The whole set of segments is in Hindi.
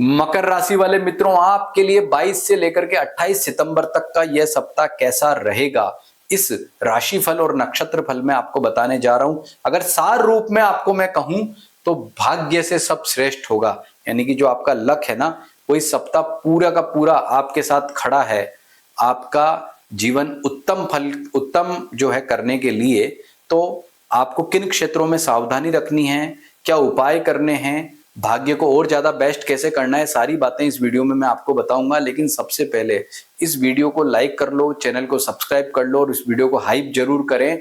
मकर राशि वाले मित्रों, आपके लिए 22 से लेकर के 28 सितंबर तक का यह सप्ताह कैसा रहेगा, इस राशि फल और नक्षत्र फल में आपको बताने जा रहा हूं। अगर सार रूप में आपको मैं कहूं तो भाग्य से सब श्रेष्ठ होगा, यानी कि जो आपका लक है ना, वो इस सप्ताह पूरा का पूरा आपके साथ खड़ा है। आपका जीवन उत्तम फल उत्तम जो है करने के लिए, तो आपको किन क्षेत्रों में सावधानी रखनी है, क्या उपाय करने हैं, भाग्य को और ज्यादा बेस्ट कैसे करना है, सारी बातें इस वीडियो में मैं आपको बताऊंगा। लेकिन सबसे पहले इस वीडियो को लाइक कर लो, चैनल को सब्सक्राइब कर लो और इस वीडियो को हाइप जरूर करें।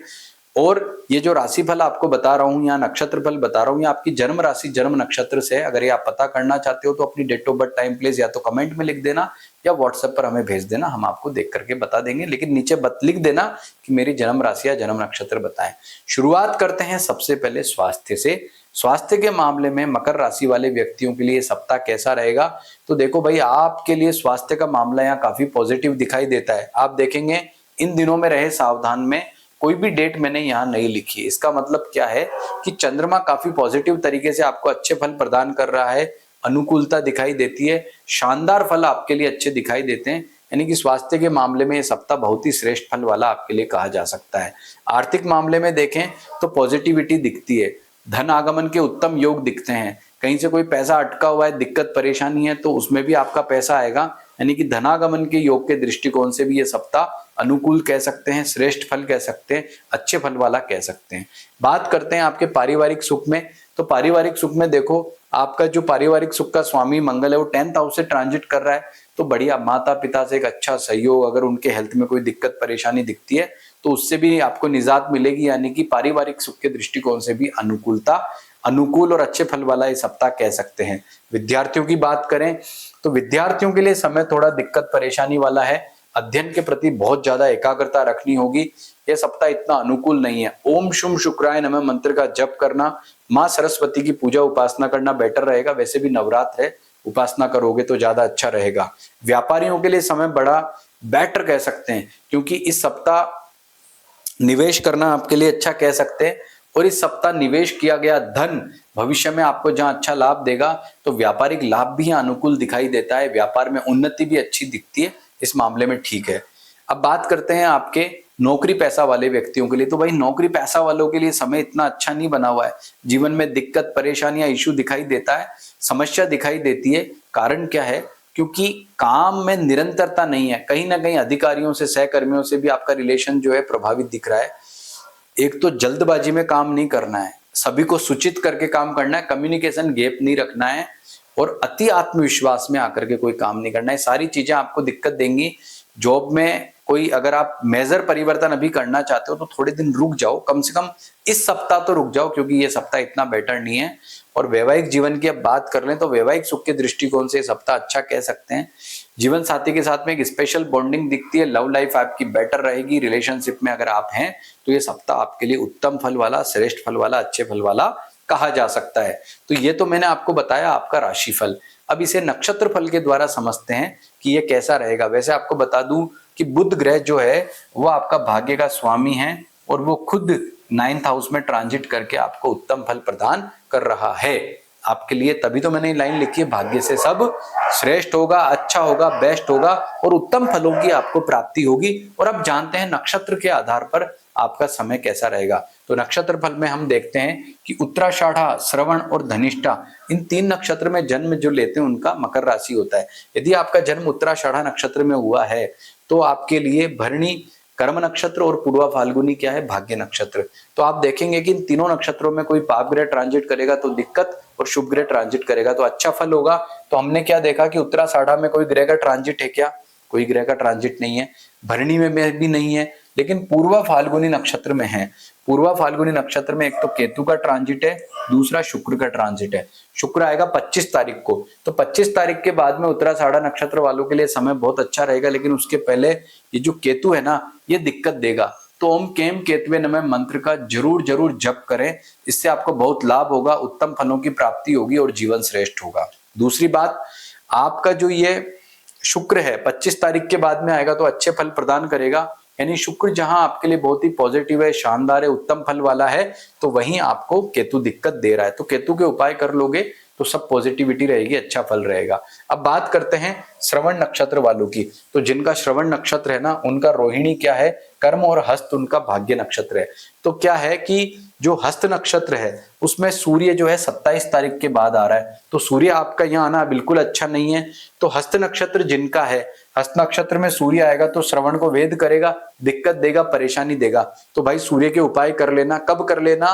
और ये जो राशि फल आपको बता रहा हूं या नक्षत्र फल बता रहा हूं, ये आपकी जन्म राशि जन्म नक्षत्र से है। अगर ये आप पता करना चाहते हो तो अपनी date of birth time place या तो कमेंट में लिख देना या व्हाट्सएप पर हमें भेज देना, हम आपको देख करके बता देंगे। लेकिन नीचे लिख देना कि मेरी जन्म राशि या जन्म नक्षत्र बताएं। शुरुआत करते हैं सबसे पहले स्वास्थ्य से। स्वास्थ्य के मामले में मकर राशि वाले व्यक्तियों के लिए सप्ताह कैसा रहेगा, तो देखो भाई, आपके लिए स्वास्थ्य का मामला यहाँ काफी पॉजिटिव दिखाई देता है। आप देखेंगे इन दिनों में रहे सावधान में, कोई भी डेट मैंने यहाँ नहीं लिखी। इसका मतलब क्या है कि चंद्रमा काफी पॉजिटिव तरीके से आपको अच्छे फल प्रदान कर रहा है, अनुकूलता दिखाई देती है, शानदार फल आपके लिए अच्छे दिखाई देते हैं। यानी कि स्वास्थ्य के मामले में ये सप्ताह बहुत ही श्रेष्ठ फल वाला आपके लिए कहा जा सकता है। आर्थिक मामले में देखें तो पॉजिटिविटी दिखती है, धन आगमन के उत्तम योग दिखते हैं। कहीं से कोई पैसा अटका हुआ है, दिक्कत परेशानी है, तो उसमें भी आपका पैसा आएगा। यानी कि धनागमन के योग के दृष्टिकोण से भी ये सप्ताह अनुकूल कह सकते हैं, श्रेष्ठ फल कह सकते हैं, अच्छे फल वाला कह सकते हैं। बात करते हैं आपके पारिवारिक सुख में, तो पारिवारिक सुख में देखो, आपका जो पारिवारिक सुख का स्वामी मंगल है वो 10th हाउस से ट्रांजिट कर रहा है, तो बढ़िया। माता पिता से एक अच्छा सहयोग, अगर उनके हेल्थ में कोई दिक्कत परेशानी दिखती है तो उससे भी आपको निजात मिलेगी। यानी कि पारिवारिक सुख के दृष्टिकोण से भी अनुकूल और अच्छे फल वाला ये सप्ताह कह सकते हैं। विद्यार्थियों की बात करें तो विद्यार्थियों के लिए समय थोड़ा दिक्कत परेशानी वाला है, अध्ययन के प्रति बहुत ज्यादा एकाग्रता रखनी होगी। यह सप्ताह इतना अनुकूल नहीं है। ओम शुम शुक्राय नमः मंत्र का जप करना, माँ सरस्वती की पूजा उपासना करना बेटर रहेगा। वैसे भी नवरात्र है, उपासना करोगे तो ज्यादा अच्छा रहेगा। व्यापारियों के लिए समय बड़ा बेटर कह सकते हैं, क्योंकि इस सप्ताह निवेश करना आपके लिए अच्छा कह सकते हैं। और इस सप्ताह निवेश किया गया धन भविष्य में आपको जहां अच्छा लाभ देगा, तो व्यापारिक लाभ भी अनुकूल दिखाई देता है, व्यापार में उन्नति भी अच्छी दिखती है, इस मामले में ठीक है। अब बात करते हैं आपके नौकरी पैसा वाले व्यक्तियों के लिए, तो भाई नौकरी पैसा वालों के लिए समय इतना अच्छा नहीं बना हुआ है। जीवन में दिक्कत परेशानियां इश्यू दिखाई देता है, समस्या दिखाई देती है। कारण क्या है, क्योंकि काम में निरंतरता नहीं है। कहीं ना कहीं अधिकारियों से, सहकर्मियों से भी आपका रिलेशन जो है प्रभावित दिख रहा है। एक तो जल्दबाजी में काम नहीं करना है, सभी को सूचित करके काम करना है, कम्युनिकेशन गैप नहीं रखना है और अति आत्मविश्वास में आकर के कोई काम नहीं करना है। सारी चीजें आपको दिक्कत देंगी। जॉब में कोई अगर आप मेजर परिवर्तन अभी करना चाहते हो तो थोड़े दिन रुक जाओ, कम से कम इस सप्ताह तो रुक जाओ, क्योंकि ये सप्ताह इतना बेटर नहीं है। और वैवाहिक जीवन की अब बात कर लें तो वैवाहिक सुख के दृष्टिकोण से सप्ताह अच्छा कह सकते हैं। जीवन साथी के साथ में एक स्पेशल बॉन्डिंग दिखती है, लव लाइफ आपकी बेटर रहेगी। रिलेशनशिप में अगर आप हैं तो ये सप्ताह आपके लिए उत्तम फल वाला, श्रेष्ठ फल वाला, अच्छे फल वाला कहा जा सकता है। तो ये तो मैंने आपको बताया आपका राशिफल। अब इसे नक्षत्र फल के द्वारा समझते हैं कि ये कैसा रहेगा। वैसे आपको बता दूं कि बुध ग्रह जो है वो आपका भाग्य का स्वामी है और वो खुद 9th हाउस में ट्रांजिट करके आपको उत्तम फल प्रदान कर रहा है आपके लिए। तभी तो मैंने लाइन लिखी है, भाग्य से सब श्रेष्ठ होगा, अच्छा होगा, बेस्ट होगा और उत्तम फलों की आपको प्राप्ति होगी। और अब जानते हैं नक्षत्र के आधार पर आपका समय कैसा रहेगा। तो नक्षत्र फल में हम देखते हैं कि उत्तराषाढ़ा, श्रवण और धनिष्ठा, इन 3 नक्षत्र में जन्म जो लेते हैं उनका मकर राशि होता है। यदि आपका जन्म उत्तराषाढ़ा नक्षत्र में हुआ है तो आपके लिए भरणी कर्म नक्षत्र और पूर्वा फाल्गुनी क्या है, भाग्य नक्षत्र। तो आप देखेंगे कि इन तीनों नक्षत्रों में कोई पाप ग्रह ट्रांजिट करेगा तो दिक्कत, और शुभ ग्रह ट्रांजिट करेगा तो अच्छा फल होगा। तो हमने क्या देखा कि उत्तराषाढ़ा में कोई ग्रह का ट्रांजिट है क्या, कोई ग्रह का ट्रांजिट नहीं है। भरणी में भी नहीं है, लेकिन पूर्वा फाल्गुनी नक्षत्र में है। पूर्वा फाल्गुनी नक्षत्र में एक तो केतु का ट्रांजिट है, दूसरा शुक्र का ट्रांजिट है। शुक्र आएगा 25 तारीख को, तो 25 तारीख के बाद में उत्तराषाढ़ा नक्षत्र वालों के लिए समय बहुत अच्छा रहेगा। लेकिन उसके पहले ये जो केतु है ना, ये दिक्कत देगा। तो ओम केम केतवे नमः मंत्र का जरूर जप करें, इससे आपको बहुत लाभ होगा, उत्तम फलों की प्राप्ति होगी और जीवन श्रेष्ठ होगा। दूसरी बात, आपका जो ये शुक्र है 25 तारीख के बाद में आएगा तो अच्छे फल प्रदान करेगा। यानी शुक्र जहां आपके लिए बहुत ही पॉजिटिव है, शानदार है, उत्तम फल वाला है, तो वहीं आपको केतु दिक्कत दे रहा है। तो केतु के उपाय कर लोगे तो सब पॉजिटिविटी रहेगी, अच्छा फल रहेगा। अब बात करते हैं श्रवण नक्षत्र वालों की। तो जिनका श्रवण नक्षत्र है ना, उनका रोहिणी क्या है, कर्म, और हस्त उनका भाग्य नक्षत्र है। तो क्या है कि जो हस्त नक्षत्र है उसमें सूर्य जो है 27 तारीख के बाद आ रहा है, तो सूर्य आपका यहाँ आना बिल्कुल अच्छा नहीं है। तो हस्त नक्षत्र जिनका है, हस्त नक्षत्र में सूर्य आएगा तो श्रवण को वेद करेगा, दिक्कत देगा, परेशानी देगा। तो भाई सूर्य के उपाय कर लेना। कब कर लेना?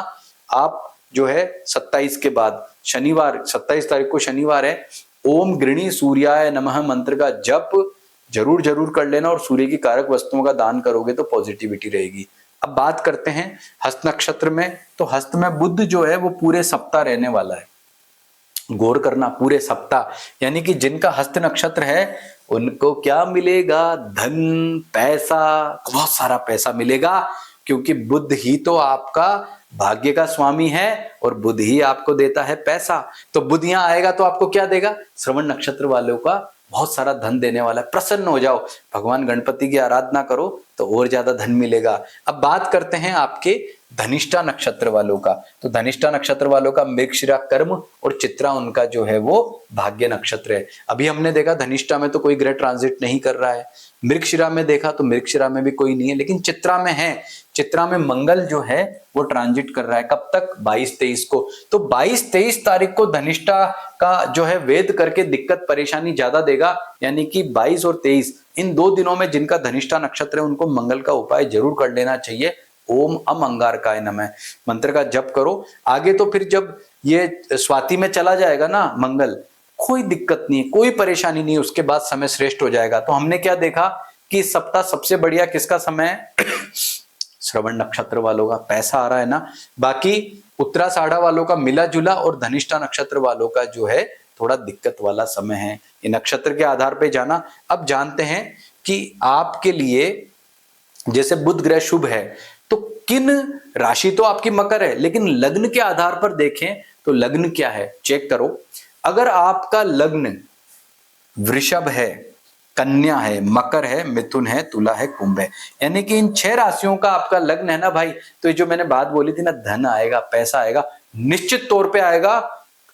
आप जो है 27 के बाद, शनिवार 27 तारीख को शनिवार है, ओम गृणी सूर्याय नमः मंत्र का जप जरूर कर लेना, और सूर्य की कारक वस्तुओं का दान करोगे तो पॉजिटिविटी रहेगी। अब बात करते हैं हस्त नक्षत्र में। तो हस्त में बुध जो है वो पूरे सप्ताह रहने वाला है। गौर करना, पूरे सप्ताह, यानी कि जिनका हस्त नक्षत्र है उनको क्या मिलेगा? धन, पैसा, बहुत सारा पैसा मिलेगा, क्योंकि बुध ही तो आपका भाग्य का स्वामी है और बुध ही आपको देता है पैसा। तो बुध यहां आएगा तो आपको क्या देगा? श्रवण नक्षत्र वालों का बहुत सारा धन देने वाला है। प्रसन्न हो जाओ, भगवान गणपति की आराधना करो तो और ज्यादा धन मिलेगा। अब बात करते हैं आपके धनिष्ठा नक्षत्र वालों का। तो धनिष्ठा नक्षत्र वालों का मृगशिरा कर्म और चित्रा उनका जो है वो भाग्य नक्षत्र है। अभी हमने देखा धनिष्ठा में तो कोई ग्रह ट्रांजिट नहीं कर रहा है, मृगशिरा में देखा तो मृगशिरा में भी कोई नहीं है, लेकिन चित्रा में है। चित्रा में मंगल जो है वो ट्रांजिट कर रहा है। कब तक? 22-23 को। तो 22-23 तारीख को धनिष्ठा का जो है वेद करके दिक्कत परेशानी ज्यादा देगा, यानी कि 22 और 23 इन 2 दिनों में जिनका धनिष्ठा नक्षत्र है उनको मंगल का उपाय जरूर कर लेना चाहिए। ओम अम अंगारकाय नमः मंत्र का जप करो। आगे तो फिर जब ये स्वाति में चला जाएगा ना मंगल, कोई दिक्कत नहीं, कोई परेशानी नहीं, उसके बाद समय श्रेष्ठ हो जाएगा। तो हमने क्या देखा कि इस सप्ताह सबसे बढ़िया किसका समय है? श्रवण नक्षत्र वालों का। पैसा आ रहा है ना। बाकी उत्तराषाढ़ा वालों का मिला जुला, और धनिष्ठा नक्षत्र वालों का जो है थोड़ा दिक्कत वाला समय है। ये नक्षत्र के आधार पे जाना। अब जानते हैं कि आपके लिए जैसे बुध ग्रह शुभ है, तो किन राशि तो आपकी मकर है, लेकिन लग्न के आधार पर देखें तो लग्न क्या है चेक करो। अगर आपका लग्न वृषभ है, कन्या है, मकर है, मिथुन है, तुला है, कुंभ है, यानी कि इन 6 राशियों का आपका लग्न है ना भाई, तो ये जो मैंने बात बोली थी ना, धन आएगा, पैसा आएगा, निश्चित तौर पे आएगा।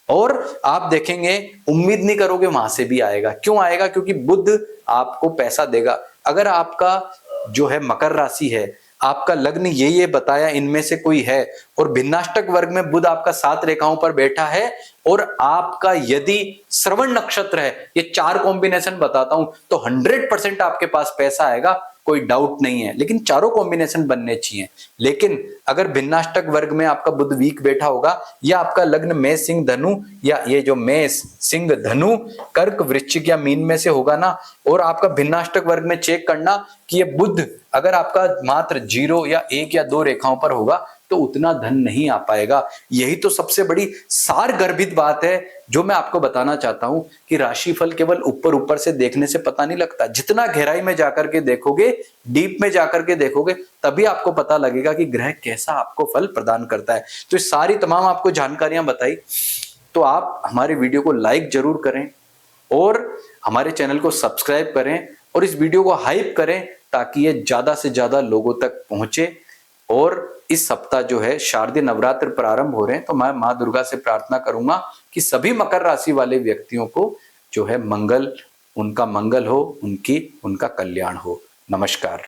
और आप देखेंगे, उम्मीद नहीं करोगे वहां से भी आएगा। क्यों आएगा? क्योंकि बुध आपको पैसा देगा। अगर आपका जो है मकर राशि है, आपका लग्न ये बताया इनमें से कोई है, और भिन्नाष्टक वर्ग में बुध आपका 7 रेखाओं पर बैठा है, और आपका यदि श्रवण नक्षत्र है, ये 4 कॉम्बिनेशन बताता हूं, तो 100% आपके पास पैसा आएगा, कोई डाउट नहीं है। लेकिन चारों कॉम्बिनेशन बनने चाहिए। लेकिन अगर भिन्नाष्टक वर्ग में आपका बुध वीक बैठा होगा, या आपका लग्न मेष सिंह धनु, या ये जो मेष सिंह धनु कर्क वृश्चिक या मीन में से होगा ना, और आपका भिन्नाष्टक वर्ग में चेक करना कि ये बुध अगर आपका मात्र 0 या 1 या 2 रेखाओं पर होगा तो उतना धन नहीं आ पाएगा। यही तो सबसे बड़ी सार गर्भित बात है जो मैं आपको बताना चाहता हूं कि राशिफल केवल ऊपर ऊपर से देखने से पता नहीं लगता। जितना गहराई में जाकर के देखोगे, डीप में जाकर के देखोगे, तभी आपको पता लगेगा कि ग्रह कैसा आपको फल प्रदान करता है। तो ये सारी तमाम आपको जानकारियां बताई, तो आप हमारे वीडियो को लाइक जरूर करें और हमारे चैनल को सब्सक्राइब करें, और इस वीडियो को हाइप करें ताकि ये ज्यादा से ज्यादा लोगों तक पहुंचे। और इस सप्ताह जो है शारदीय नवरात्र प्रारंभ हो रहे हैं, तो मैं मां दुर्गा से प्रार्थना करूंगा कि सभी मकर राशि वाले व्यक्तियों को जो है मंगल, उनका मंगल हो, उनका कल्याण हो। नमस्कार।